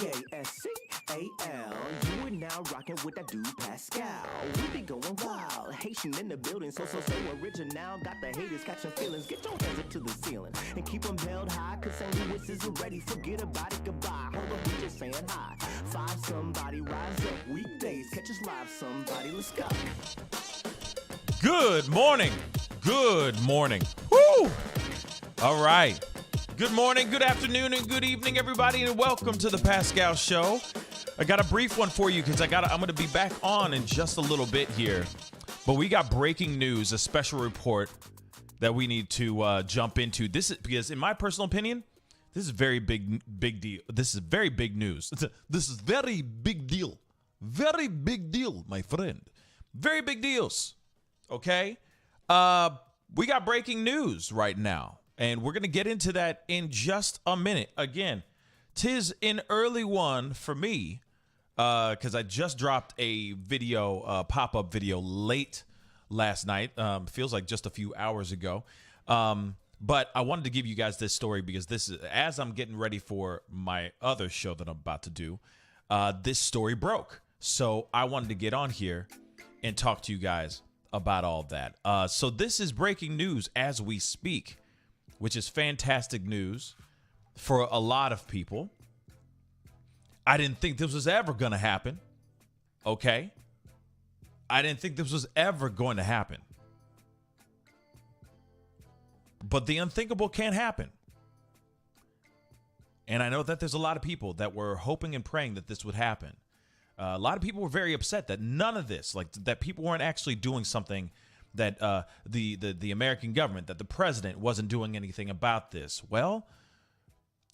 P-A-S-C-A-L. You are now rocking with that dude Pascal. We be going wild, Haitian in the building, so original. Got the haters catching feelings. Get your hands up to the ceiling and keep them held high, cause St. Louis isn't ready. Forget about it, goodbye. Hold on, we just saying hi. Five somebody, rise up. Weekdays, catch us live, somebody. Let's go. Good morning. Good morning. Woo! All right. Good morning, good afternoon, and good evening, everybody, and welcome to the Pascal Show. I got a brief one for you because I'm going to be back on in just a little bit here. But we got breaking news, a special report that we need to jump into. This is because, in my personal opinion, this is very big deal. This is very big news. This is very big deal. Very big deal, my friend. Very big deals. Okay? We got breaking news right now. And we're going to get into that in just a minute. Again, 'tis an early one for me because I just dropped a video, pop-up video late last night. Feels like just a few hours ago. But I wanted to give you guys this story because this is, as I'm getting ready for my other show that I'm about to do, this story broke. So I wanted to get on here and talk to you guys about all that. So this is breaking news as we speak, which is fantastic news for a lot of people. I didn't think this was ever going to happen. Okay? I didn't think this was ever going to happen. But the unthinkable can happen. And I know that there's a lot of people that were hoping and praying that this would happen. A lot of people were very upset that none of this, like that people weren't actually doing something, that the American government, that the president wasn't doing anything about this. Well,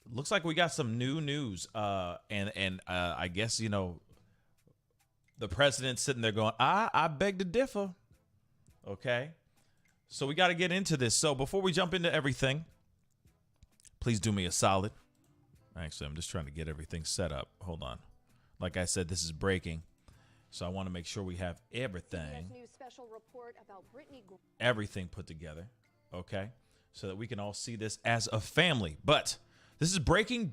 looks like we got some new news. And I guess, you know, the president's sitting there going, I beg to differ. Okay. So we got to get into this. So before we jump into everything, please do me a solid. Actually, I'm just trying to get everything set up. Hold on. Like I said, this is breaking. So I want to make sure we have everything put together, okay? So that we can all see this as a family. But this is breaking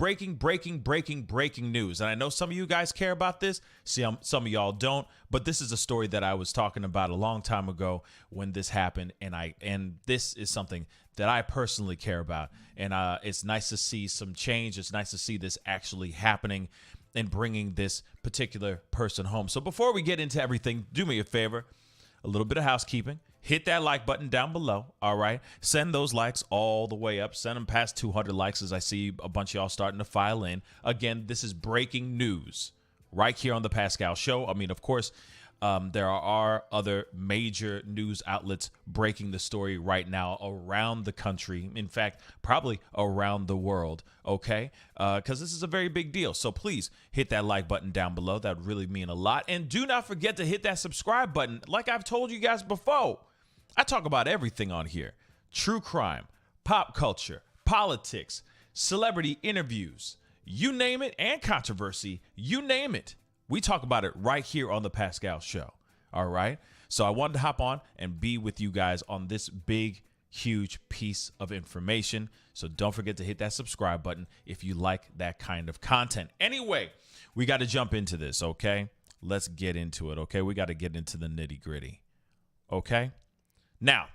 news. And I know some of you guys care about this. Some of y'all don't. But this is a story that I was talking about a long time ago when this happened. And this is something that I personally care about. And it's nice to see some change. It's nice to see this actually happening and bringing this particular person home. So before we get into everything, do me a favor, a little bit of housekeeping. Hit that like button down below, all right? Send those likes all the way up. Send them past 200 likes as I see a bunch of y'all starting to file in. Again, this is breaking news right here on the Pascal Show. I mean, of course, there are other major news outlets breaking the story right now around the country. In fact, probably around the world, okay? Because this is a very big deal. So please hit that like button down below. That would really mean a lot. And do not forget to hit that subscribe button. Like I've told you guys before, I talk about everything on here. True crime, pop culture, politics, celebrity interviews, you name it, and controversy, you name it. We talk about it right here on the Pascal Show. All right. So I wanted to hop on and be with you guys on this big, huge piece of information. So don't forget to hit that subscribe button if you like that kind of content. Anyway, we got to jump into this. Okay. Let's get into it. Okay. We got to get into the nitty gritty. Okay. Now,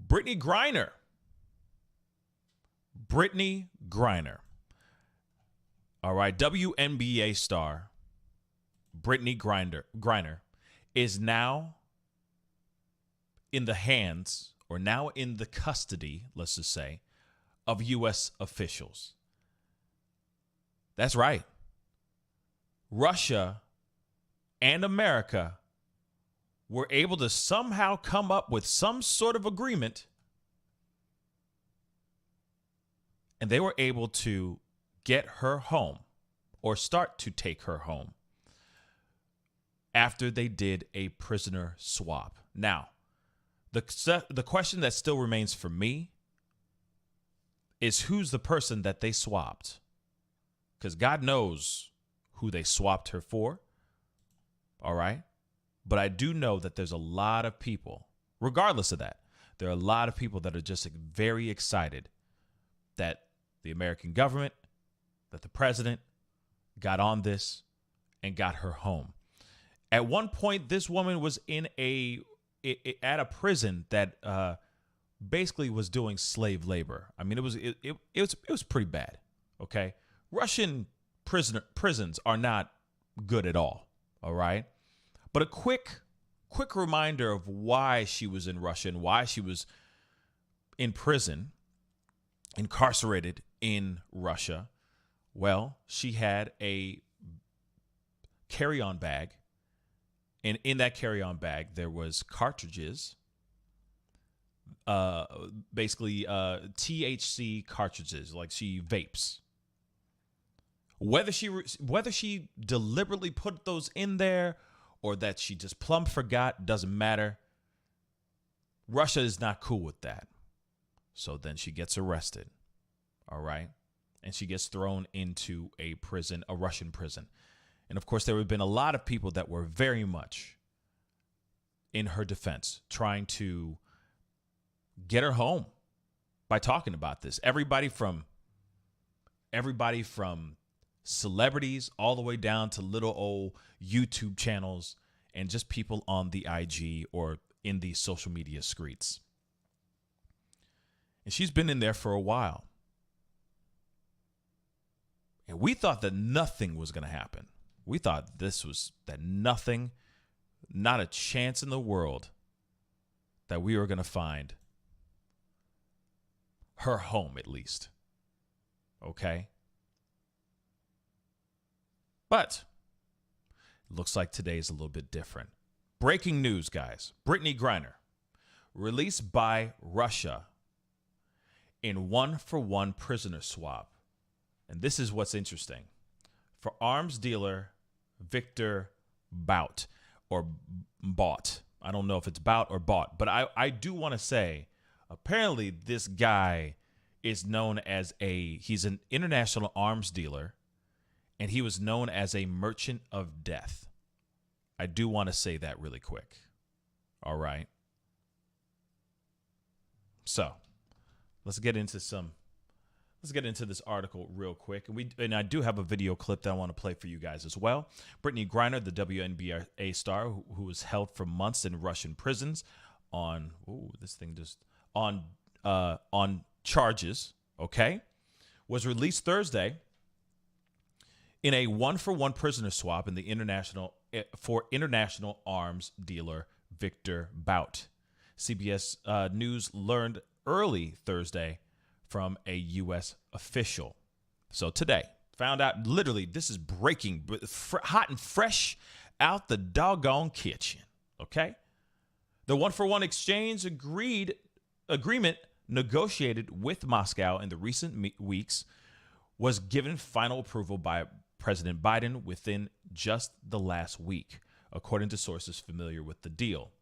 Brittney Griner. All right, WNBA star Brittney Griner is now in the hands, or now in the custody, let's just say, of U.S. officials. That's right. Russia and America were able to somehow come up with some sort of agreement, and they were able to get her home, or start to take her home, after they did a prisoner swap. Now, the question that still remains for me is, who's the person that they swapped? Because God knows who they swapped her for. All right. But I do know that there's a lot of people, regardless of that, there are a lot of people that are just very excited that the American government that the president got on this and got her home. At one point, this woman was in at a prison that basically was doing slave labor. I mean, it was pretty bad. Okay, Russian prisons are not good at all. All right, but a quick reminder of why she was in Russia and why she was in prison, incarcerated in Russia. Well, she had a carry-on bag, and in that carry-on bag there was cartridges, basically THC cartridges, like she vapes. Whether she deliberately put those in there or that she just plumb forgot, doesn't matter. Russia is not cool with that. So then she gets arrested. All right. And she gets thrown into a prison, a Russian prison. And of course, there have been a lot of people that were very much in her defense, trying to get her home by talking about this. Everybody from celebrities all the way down to little old YouTube channels and just people on the IG or in the social media streets. And she's been in there for a while. And we thought that nothing was going to happen. We thought nothing, not a chance in the world that we were going to find her home, at least. Okay? But it looks like today is a little bit different. Breaking news, guys. Brittney Griner, released by Russia in 1-for-1 prisoner swap. And this is what's interesting. For arms dealer Victor Bout, or Bought. I don't know if it's Bout or Bought, but I do want to say, apparently this guy is known as he's an international arms dealer, and he was known as a merchant of death. I do want to say that really quick. All right. So let's get into this article real quick. And I do have a video clip that I want to play for you guys as well. Brittney Griner, the WNBA star who was held for months in Russian prisons on charges, okay, was released Thursday in a 1-for-1 prisoner swap in the international arms dealer Victor Bout. CBS News learned early Thursday from a U.S. official. So today, found out, literally, this is breaking, hot and fresh out the doggone kitchen, okay? The 1-for-1 exchange agreement negotiated with Moscow in the recent weeks was given final approval by President Biden within just the last week, according to sources familiar with the deal.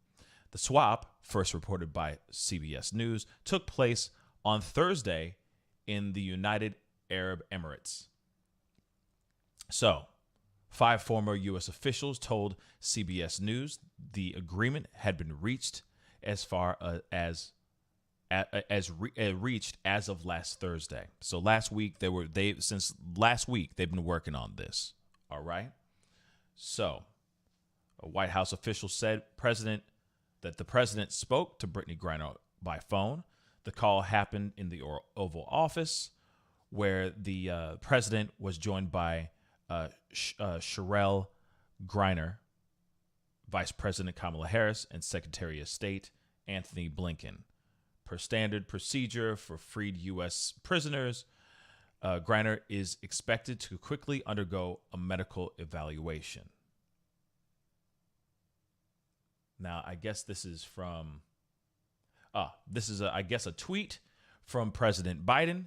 The swap, first reported by CBS News, took place on Thursday in the United Arab Emirates. So, 5 former U.S. officials told CBS News the agreement had been reached reached as of last Thursday. So last week since last week they've been working on this. All right. So, a White House official said that the president spoke to Brittney Griner by phone. The call happened in the Oval Office, where the president was joined by Cheryl Griner, Vice President Kamala Harris, and Secretary of State Anthony Blinken. Per standard procedure for freed U.S. prisoners, Griner is expected to quickly undergo a medical evaluation. Now, I guess this is from... I guess, a tweet from President Biden,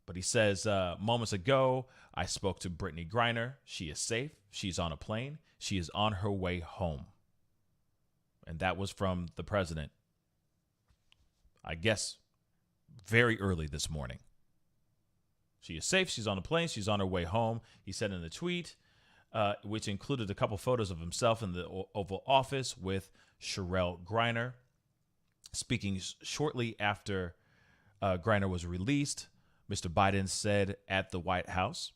but he says, moments ago, I spoke to Brittney Griner. She is safe. She's on a plane. She is on her way home. And that was from the president, I guess, very early this morning. She is safe. She's on a plane. She's on her way home. He said in the tweet, which included a couple photos of himself in the Oval Office with Cheryl Griner. Speaking shortly after Griner was released, Mr. Biden said at the White House,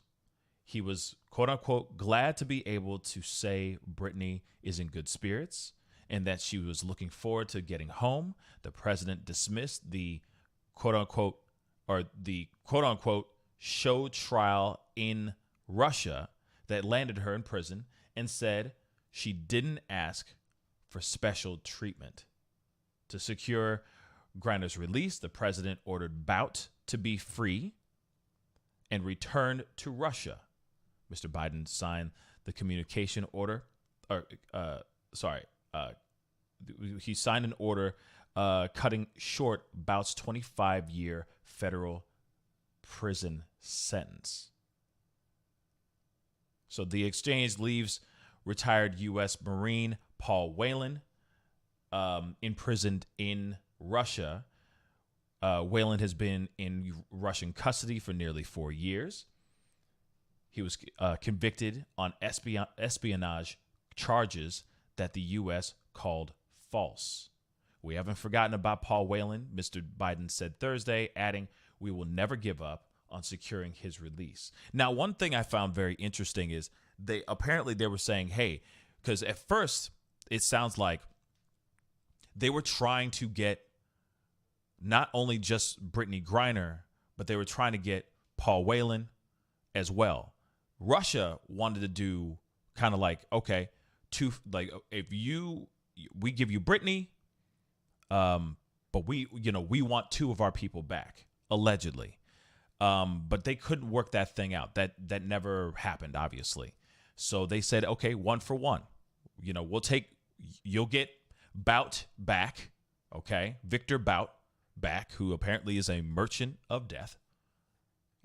He was, quote unquote, glad to be able to say Brittney is in good spirits and that she was looking forward to getting home. The president dismissed the quote unquote show trial in Russia that landed her in prison and said she didn't ask for special treatment. To secure Griner's release, the president ordered Bout to be free and returned to Russia. Mr. Biden signed the communication order, he signed an order cutting short Bout's 25-year federal prison sentence. So the exchange leaves retired U.S. Marine Paul Whelan imprisoned in Russia. Whelan has been in Russian custody for nearly 4 years. He was convicted on espionage charges that the U.S. called false. We haven't forgotten about Paul Whelan, Mr. Biden said Thursday, adding, "We will never give up on securing his release." Now, one thing I found very interesting is they were saying, hey, because at first it sounds like they were trying to get not only just Brittney Griner, but they were trying to get Paul Whelan as well. Russia wanted to do kind of like, okay, we give you Brittney, but we want 2 of our people back, allegedly. But they couldn't work that thing out. That never happened, obviously. So they said, okay, 1 for 1. You'll get Bout back, okay? Victor Bout back, who apparently is a merchant of death,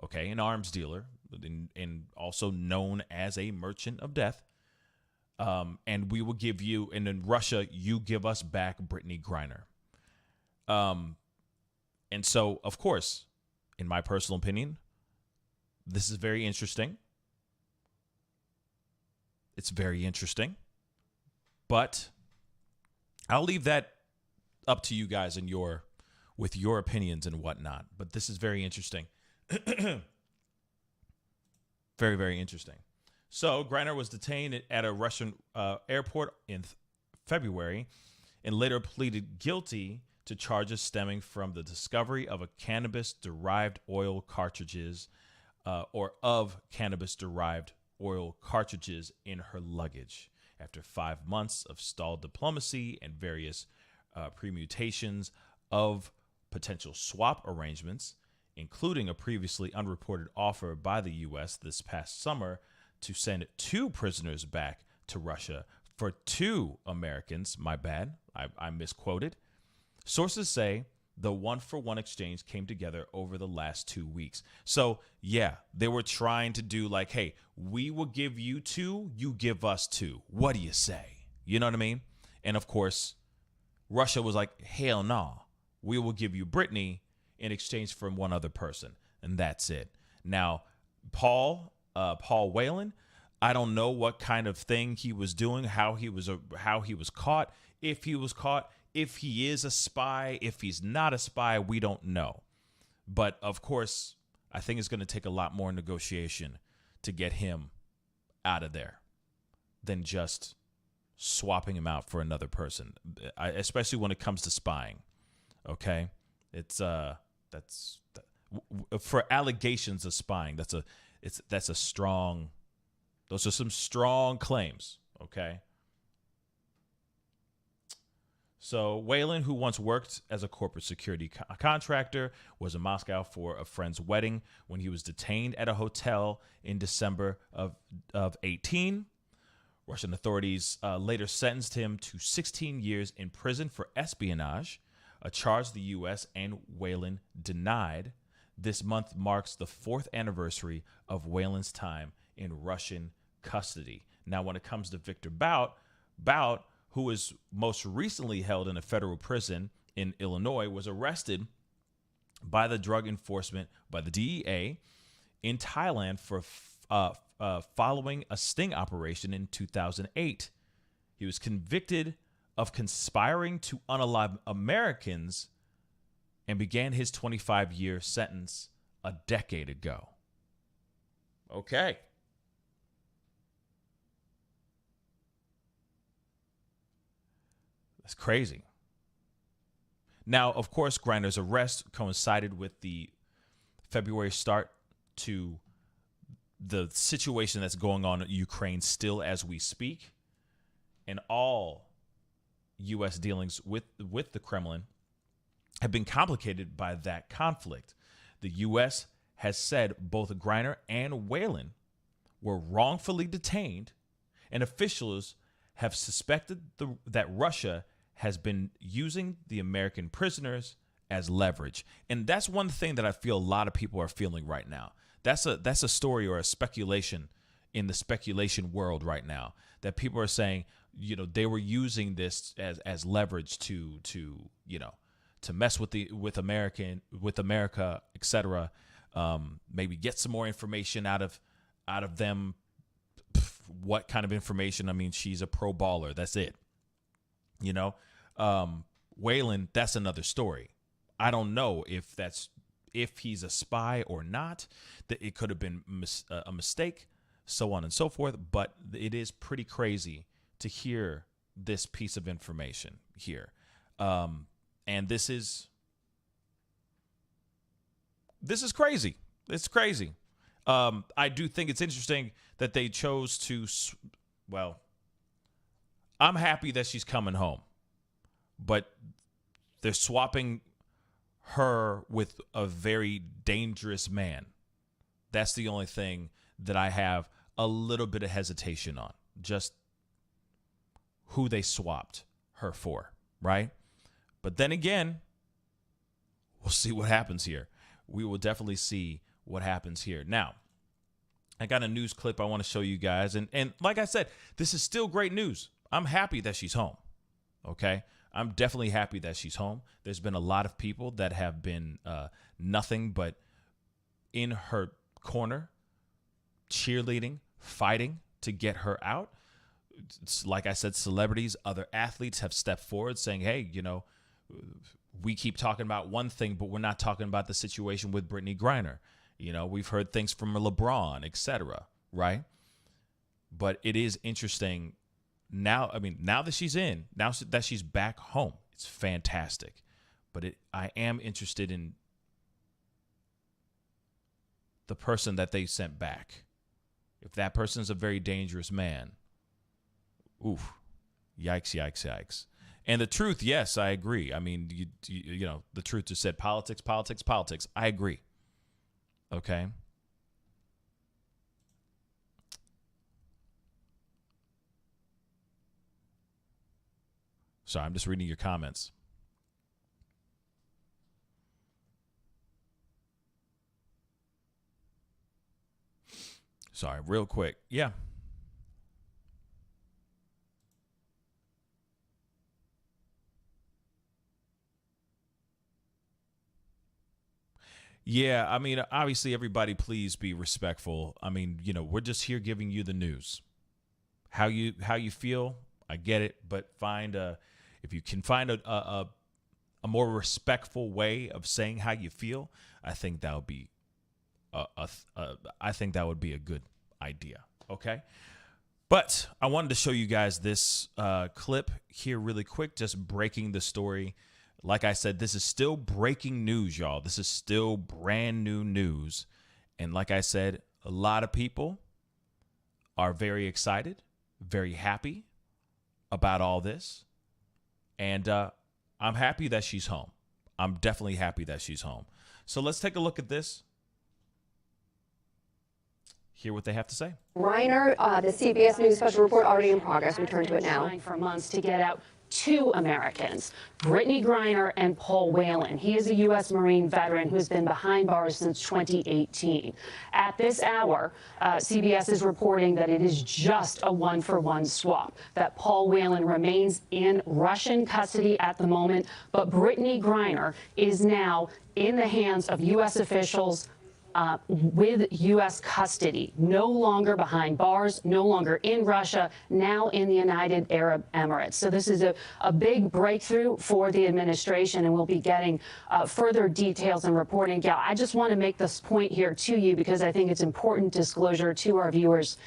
okay, an arms dealer, and also known as a merchant of death. And we will give you, and in Russia, you give us back Brittney Griner. And so, of course, in my personal opinion, this is very interesting. It's very interesting. But I'll leave that up to you guys and with your opinions and whatnot. But this is very interesting. Very, very interesting. So Griner was detained at a Russian airport in February and later pleaded guilty to charges stemming from the discovery of a cannabis-derived oil cartridges in her luggage. After 5 months of stalled diplomacy and various permutations of potential swap arrangements, including a previously unreported offer by the U.S. this past summer to send 2 prisoners back to Russia for 2 Americans. My bad, I misquoted. Sources say the 1-for-1 exchange came together over the last 2 weeks. So, yeah, they were trying to do like, hey, we will give you 2, you give us 2. What do you say? You know what I mean? And, of course, Russia was like, hell no. We will give you Brittney in exchange for one other person. And that's it. Now, Paul Whelan, I don't know what kind of thing he was doing, how he was caught, if he was caught, if he is a spy, if he's not a spy, we don't know. But of course, I think it's going to take a lot more negotiation to get him out of there than just swapping him out for another person, especially when it comes to spying. Okay, it's for allegations of spying. Those are some strong claims. Okay. So Whelan, who once worked as a corporate security contractor, was in Moscow for a friend's wedding when he was detained at a hotel in December of 18. Russian authorities later sentenced him to 16 years in prison for espionage, a charge the U.S. and Whelan denied. This month marks the 4th anniversary of Whelan's time in Russian custody. Now, when it comes to Victor Bout, who was most recently held in a federal prison in Illinois, was arrested by the Drug Enforcement, by the DEA, in Thailand for following a sting operation in 2008. He was convicted of conspiring to unalive Americans and began his 25-year sentence a decade ago. Okay. It's crazy. Now, of course, Griner's arrest coincided with the February start to the situation that's going on in Ukraine still as we speak. And all U.S. dealings with the Kremlin have been complicated by that conflict. The U.S. has said both Griner and Whelan were wrongfully detained, and officials have suspected that Russia has been using the American prisoners as leverage. And that's one thing that I feel a lot of people are feeling right now. That's a story or a speculation in the speculation world right now, that people are saying, they were using this as leverage to mess with America, etc. Maybe get some more information out of them. What kind of information? I mean, she's a pro baller. That's it. Whelan, that's another story. I don't know if he's a spy or not, that it could have been a mistake, so on and so forth. But it is pretty crazy to hear this piece of information here. And this is crazy. It's crazy. I do think it's interesting that they chose to, I'm happy that she's coming home, but they're swapping her with a very dangerous man. That's the only thing that I have a little bit of hesitation on, just who they swapped her for, right? But then again, we'll see what happens here. We will definitely see what happens here. Now, I got a news clip I want to show you guys. And like I said, this is still great news. I'm happy that she's home, okay? I'm definitely happy that she's home. There's been a lot of people that have been nothing but in her corner, cheerleading, fighting to get her out. It's, like I said, celebrities, other athletes have stepped forward saying, hey, we keep talking about one thing, but we're not talking about the situation with Brittney Griner. We've heard things from LeBron, etc., right? But it is interesting now. I mean, now that she's that she's back home, it's fantastic. But I am interested in the person that they sent back. If that person is a very dangerous man, oof, yikes, yikes, yikes. And the truth, yes, I agree. I mean, the truth just said politics, politics, politics. I agree. Okay. Sorry, I'm just reading your comments. Sorry, real quick. Yeah. Yeah, I mean, obviously, everybody, please be respectful. I mean, we're just here giving you the news. How you feel, I get it, but if you can find a more respectful way of saying how you feel, I think that would be a good idea. Okay, but I wanted to show you guys this clip here really quick, just breaking the story. Like I said, this is still breaking news, y'all. This is still brand new news. And like I said, a lot of people are very excited, very happy about all this. And I'm happy that she's home. I'm definitely happy that she's home. So let's take a look at this. Hear what they have to say. Griner, the CBS News special report already in progress. We turn to it now. For months to get out two Americans, Brittney Griner and Paul Whelan. He is a U.S. Marine veteran who has been behind bars since 2018. At this hour, CBS is reporting that it is just a one-for-one swap, that Paul Whelan remains in Russian custody at the moment, but Brittney Griner is now in the hands of U.S. officials with U.S. custody, no longer behind bars, no longer in Russia, now in the United Arab Emirates. So this is a big breakthrough for the administration, and we'll be getting further details and reporting. Gal, I just want to make this point here to you because I think it's important disclosure to our viewers.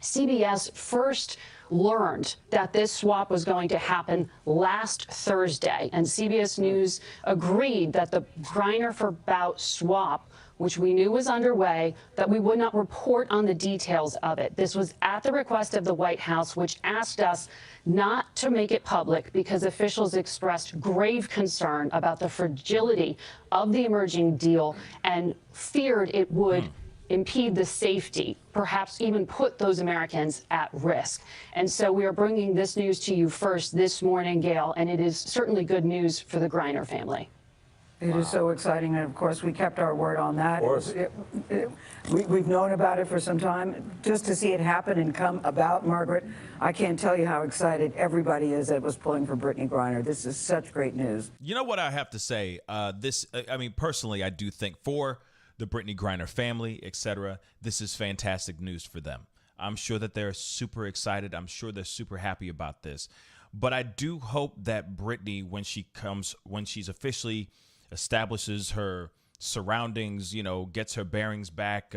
CBS first learned that this swap was going to happen last Thursday, and CBS News agreed that the Griner for Bout swap, which we knew was underway, that we would not report on the details of it. This was at the request of the White House, which asked us not to make it public because officials expressed grave concern about the fragility of the emerging deal and feared it would impede the safety, perhaps even put those Americans at risk. And so we are bringing this news to you first this morning, Gail, and it is certainly good news for the Griner family. It is so exciting, and of course we kept our word on that. Of course. We've known about it for some time. Just to see it happen and come about, Margaret, I can't tell you how excited everybody is that was pulling for Brittney Griner. This is such great news. You know what I have to say? Personally, I do think for the Brittney Griner family, etc., this is fantastic news for them. I'm sure that they're super excited. I'm sure they're super happy about this. But I do hope that Brittney, when she's officially establishes her surroundings, gets her bearings back,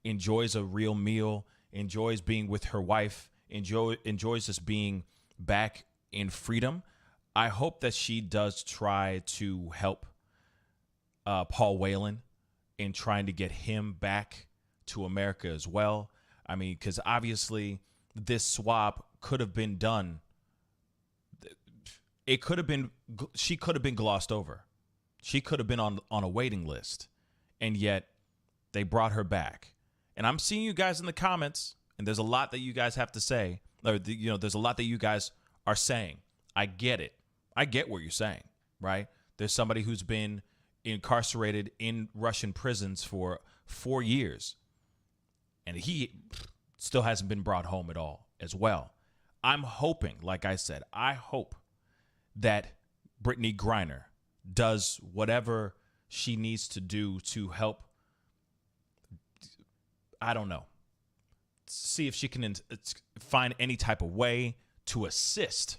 enjoys a real meal, enjoys being with her wife, enjoys just being back in freedom. I hope that she does try to help Paul Whelan in trying to get him back to America as well. I mean, because obviously this swap could have been done. She could have been glossed over. She could have been on a waiting list, and yet they brought her back. And I'm seeing you guys in the comments, and there's a lot that you guys have to say. Or, there's a lot that you guys are saying. I get it. I get what you're saying, right? There's somebody who's been incarcerated in Russian prisons for 4 years, and he still hasn't been brought home at all as well. I'm hoping, like I said, I hope that Brittney Griner does whatever she needs to do to help, I don't know, see if she can find any type of way to assist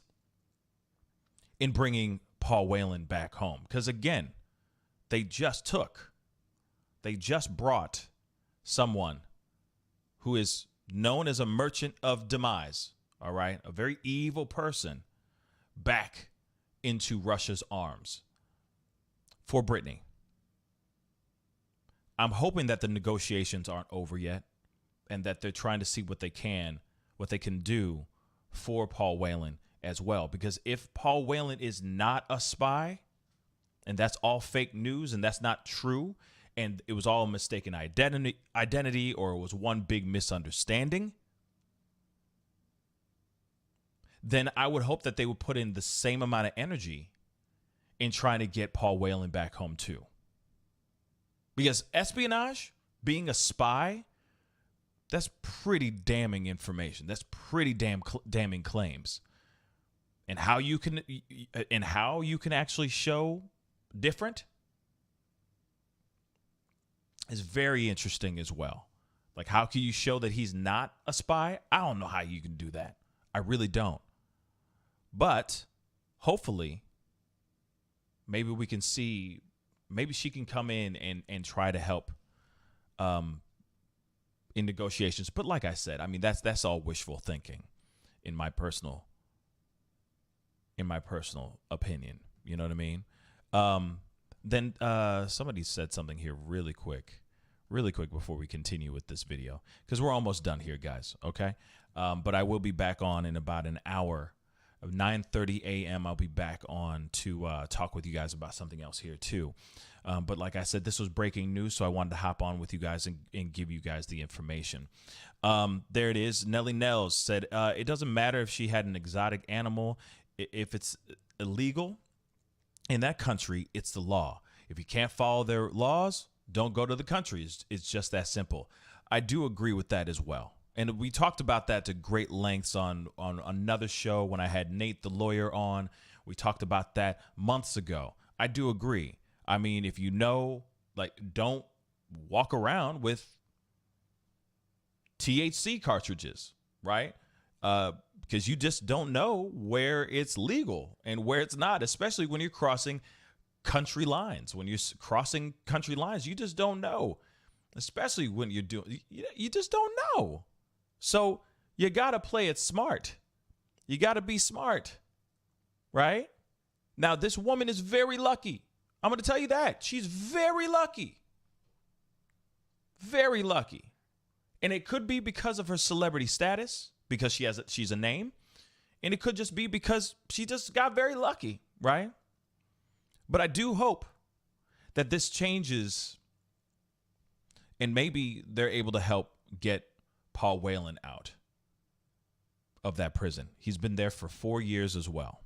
in bringing Paul Whelan back home. Because again, they just brought someone who is known as a merchant of demise, all right, a very evil person, back into Russia's arms for Brittney. I'm hoping that the negotiations aren't over yet and that they're trying to see what they can do for Paul Whelan as well. Because if Paul Whelan is not a spy and that's all fake news and that's not true and it was all a mistaken identity or it was one big misunderstanding, then I would hope that they would put in the same amount of energy in trying to get Paul Whelan back home too. Because espionage, being a spy, that's pretty damning information. That's pretty damning claims. And how you can actually show different is very interesting as well. Like, how can you show that he's not a spy? I don't know how you can do that. I really don't. But hopefully, maybe we can see, maybe she can come in and try to help in negotiations. But like I said, I mean, that's all wishful thinking in my personal opinion. You know what I mean? Then somebody said something here really quick before we continue with this video, because we're almost done here, guys. Okay. But I will be back on in about an hour. 9:30 a.m. I'll be back on to talk with you guys about something else here too. But like I said, this was breaking news, so I wanted to hop on with you guys and give you guys the information. There it is. Nellie Nels said, it doesn't matter if she had an exotic animal. If it's illegal in that country, it's the law. If you can't follow their laws, don't go to the country. It's just that simple. I do agree with that as well. And we talked about that to great lengths on another show when I had Nate the lawyer on. We talked about that months ago. I do agree. I mean, if you know, like, don't walk around with THC cartridges, right? Because you just don't know where it's legal and where it's not, especially when you're crossing country lines. When you're crossing country lines, you just don't know, especially when you're doing, you just don't know. So you got to play it smart. You got to be smart, right? Now, this woman is very lucky. I'm going to tell you that. She's very lucky. Very lucky. And it could be because of her celebrity status, because she's a name. And it could just be because she just got very lucky, right? But I do hope that this changes and maybe they're able to help get Paul Whelan out of that prison. He's been there for 4 years as well.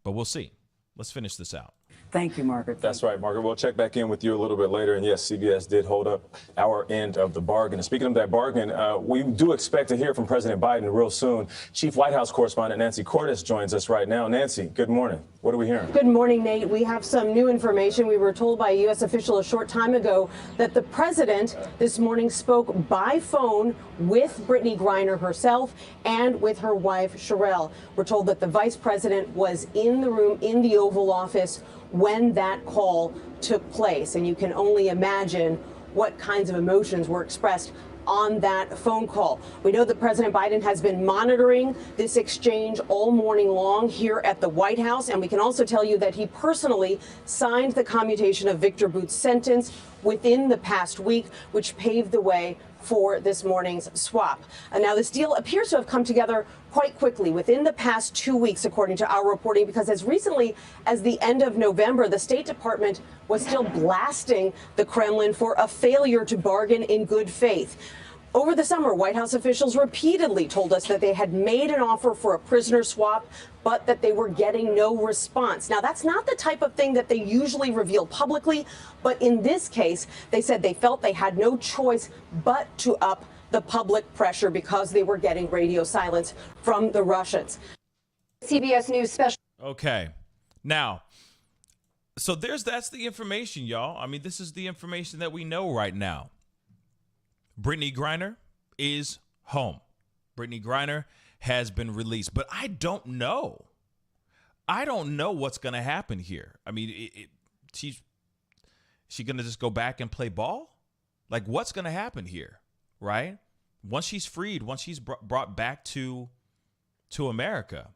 But we'll see. Let's finish this out. Thank you, Margaret. That's right, Margaret. We'll check back in with you a little bit later. And yes, CBS did hold up our end of the bargain. And speaking of that bargain, we do expect to hear from President Biden real soon. Chief White House correspondent Nancy Cordes joins us right now. Nancy, good morning. What are we hearing? Good morning, Nate. We have some new information. We were told by a U.S. official a short time ago that the president this morning spoke by phone with Brittney Griner herself and with her wife, Sherelle. We're told that the vice president was in the room in the Oval Office when that call took place. And you can only imagine what kinds of emotions were expressed on that phone call. We know that President Biden has been monitoring this exchange all morning long here at the White House. And we can also tell you that he personally signed the commutation of Victor Bout's sentence within the past week, which paved the way for this morning's swap. And now this deal appears to have come together quite quickly within the past 2 weeks, according to our reporting, because as recently as the end of November, the State Department was still blasting the Kremlin for a failure to bargain in good faith. Over the summer, White House officials repeatedly told us that they had made an offer for a prisoner swap, but that they were getting no response. Now, that's not the type of thing that they usually reveal publicly, but in this case, they said they felt they had no choice but to up the public pressure because they were getting radio silence from the Russians. CBS News special. Okay. Now, so that's the information, y'all. I mean, this is the information that we know right now. Brittney Griner is home. Brittney Griner has been released, but I don't know. I don't know what's going to happen here. I mean, she's going to just go back and play ball? Like, what's going to happen here, right? Once she's freed, once she's brought back to America,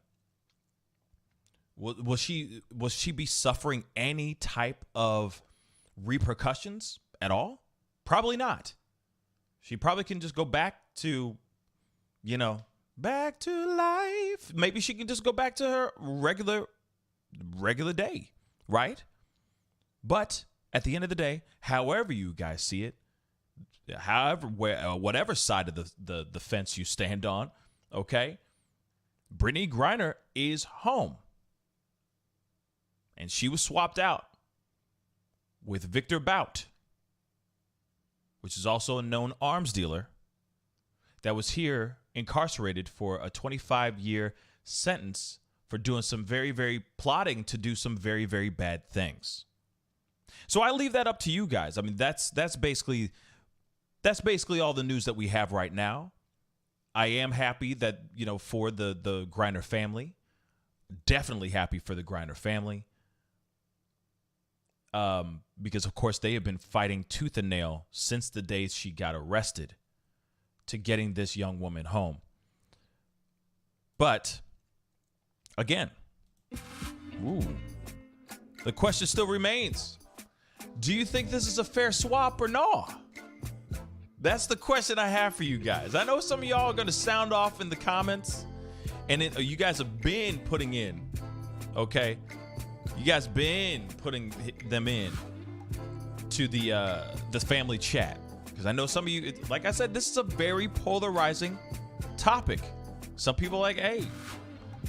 will she be suffering any type of repercussions at all? Probably not. She probably can just go back to, back to life. Maybe she can just go back to her regular day, right? But at the end of the day, however you guys see it, whatever side of the fence you stand on, okay, Brittney Griner is home. And she was swapped out with Victor Bout, which is also a known arms dealer that was here incarcerated for a 25-year sentence for doing some plotting to do some very, very bad things. So I leave that up to you guys. I mean, that's basically all the news that we have right now. I am happy that, for the Griner family, definitely happy for the Griner family. Because, of course, they have been fighting tooth and nail since the day she got arrested to getting this young woman home. But, again, the question still remains. Do you think this is a fair swap or no? That's the question I have for you guys. I know some of y'all are going to sound off in the comments, and you guys have been putting in, okay? You guys been putting them in to the family chat, because I know some of you, like I said, this is a very polarizing topic. Some people are like, hey,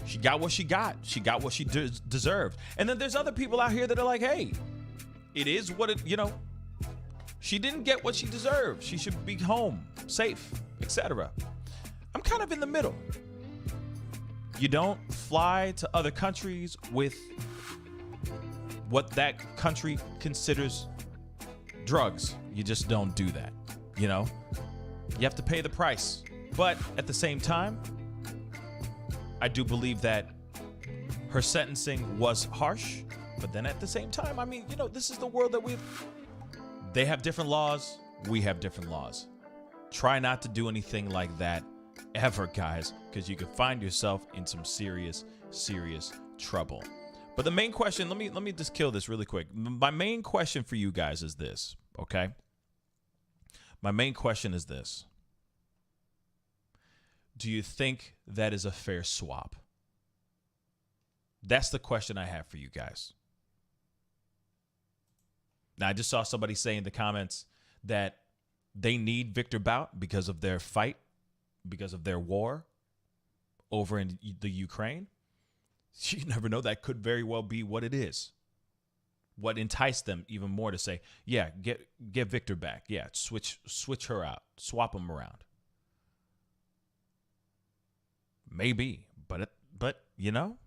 she got what she got. She got what she deserved. And then there's other people out here that are like, hey, it is what it, she didn't get what she deserved. She should be home, safe, etc. I'm kind of in the middle. You don't fly to other countries with what that country considers drugs. You just don't do that. You have to pay the price. But at the same time, I do believe that her sentencing was harsh. But then at the same time, I mean, this is the world that they have different laws. We have different laws. Try not to do anything like that ever, guys, because you could find yourself in some serious, serious trouble. But the main question, let me just kill this really quick. My main question for you guys is this, okay? My main question is this. Do you think that is a fair swap? That's the question I have for you guys. Now, I just saw somebody say in the comments that they need Victor Bout because of their fight, because of their war over in the Ukraine. You never know. That could very well be what it is. What enticed them even more to say, yeah, get Victor back. Yeah, switch her out. Swap them around. Maybe, but you know?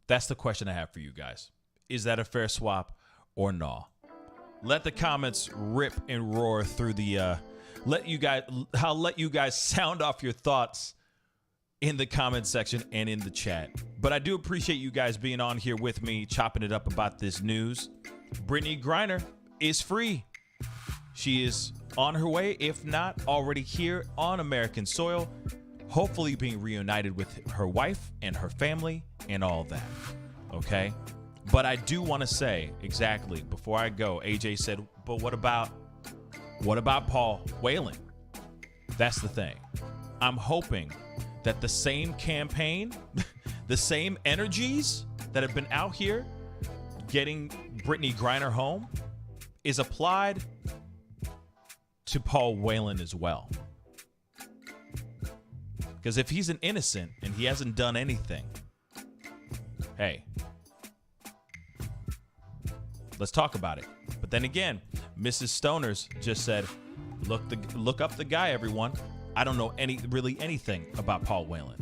That's the question I have for you guys. Is that a fair swap or no? Let the comments rip and roar through the I'll let you guys sound off your thoughts in the comment section and in the chat. But I do appreciate you guys being on here with me, chopping it up about this news. Brittney Griner is free. She is on her way, if not already here on American soil, hopefully being reunited with her wife and her family and all that. Okay? But I do want to say exactly before I go, AJ said, but what about Paul Whelan? That's the thing. I'm hoping that the same campaign, the same energies that have been out here getting Brittney Griner home is applied to Paul Whelan as well. Because if he's an innocent and he hasn't done anything, hey, let's talk about it. But then again, Mrs. Stoners just said, look up the guy, everyone. I don't know really anything about Paul Whelan.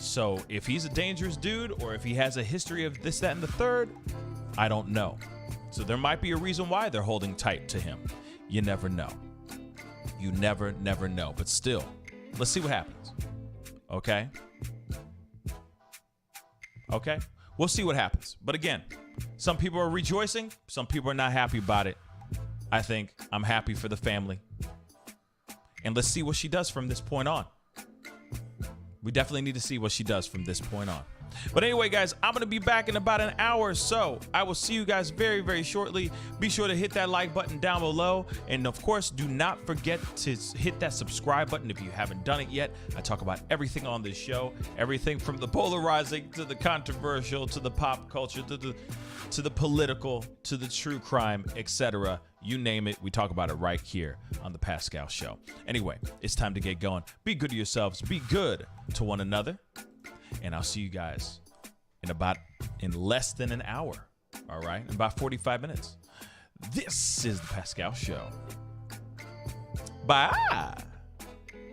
So if he's a dangerous dude or if he has a history of this, that, and the third, I don't know. So there might be a reason why they're holding tight to him. You never know. You never know. But still, let's see what happens. Okay? Okay? We'll see what happens. But again, some people are rejoicing. Some people are not happy about it. I think I'm happy for the family. And let's see what she does from this point on. We definitely need to see what she does from this point on. But anyway, guys, I'm going to be back in about an hour or so. I will see you guys very, very shortly. Be sure to hit that like button down below. And of course, do not forget to hit that subscribe button if you haven't done it yet. I talk about everything on this show, everything from the polarizing to the controversial to the pop culture to the political to the true crime, etc. You name it, we talk about it right here on The Pascal Show. Anyway, it's time to get going. Be good to yourselves. Be good to one another. And I'll see you guys in less than an hour. All right? In about 45 minutes. This is The Pascal Show. Bye.